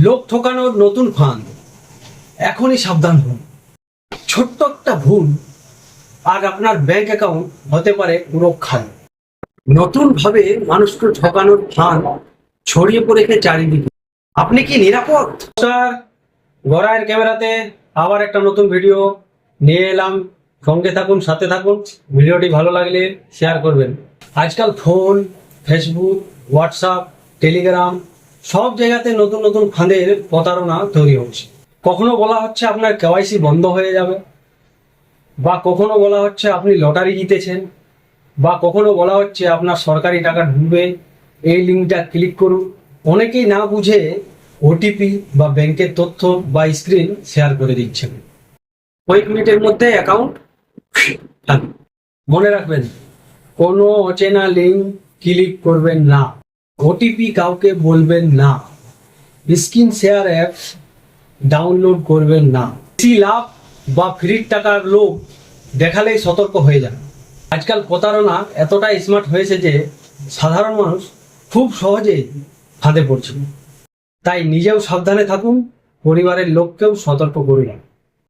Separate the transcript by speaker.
Speaker 1: লোক ঠকানোর নতুন ফান্ড, এখনই সাবধান হন। ছোট্ট একটা ভুল আর আপনার ব্যাংক অ্যাকাউন্ট হতে পারে পুরো খালি। নতুন ভাবে মানুষকে ঠকানোর ফান্ড ছড়িয়ে পড়েছে চারিদিকে। আপনি কি নিরাপদ? স্যার, গড়াইয়ের ক্যামেরাতে আবার একটা নতুন ভিডিও নিয়ে এলাম। সঙ্গে থাকুন, সাথে থাকুন। ভিডিওটি ভালো লাগলে শেয়ার করবেন। আজকাল ফোন, ফেসবুক, হোয়াটসঅ্যাপ, টেলিগ্রাম সব জায়গাতে নতুন নতুন ফাঁদের প্রতারণা তৈরি হচ্ছে। কখনো বলা হচ্ছে আপনার কেওয়াইসি বন্ধ হয়ে যাবে, বা কখনো বলা হচ্ছে আপনি লটারি জিতেছেন, বা কখনো বলা হচ্ছে আপনার সরকারি টাকা ঢুকবে, এই লিঙ্কটা ক্লিক করুন। অনেকেই না বুঝে ওটিপি বা ব্যাংকের তথ্য বা স্ক্রিন শেয়ার করে দিচ্ছেন। কয়েক মিনিটের মধ্যে অ্যাকাউন্ট খালি। মনে রাখবেন, কোনো অচেনা লিঙ্ক ক্লিক করবেন না, ওটিপি কাউকে বলবেন না, স্ক্রিন শেয়ার অ্যাপস ডাউনলোড করবেন না। বেশি লাভ বা ফ্রির টাকার লোভ দেখালেই সতর্ক হয়ে যান। আজকাল প্রতারণা এতটাই স্মার্ট হয়েছে যে সাধারণ মানুষ খুব সহজেই ফাঁদে পড়ছে। তাই নিজেও সাবধানে থাকুন, পরিবারের লোককেও সতর্ক করুন।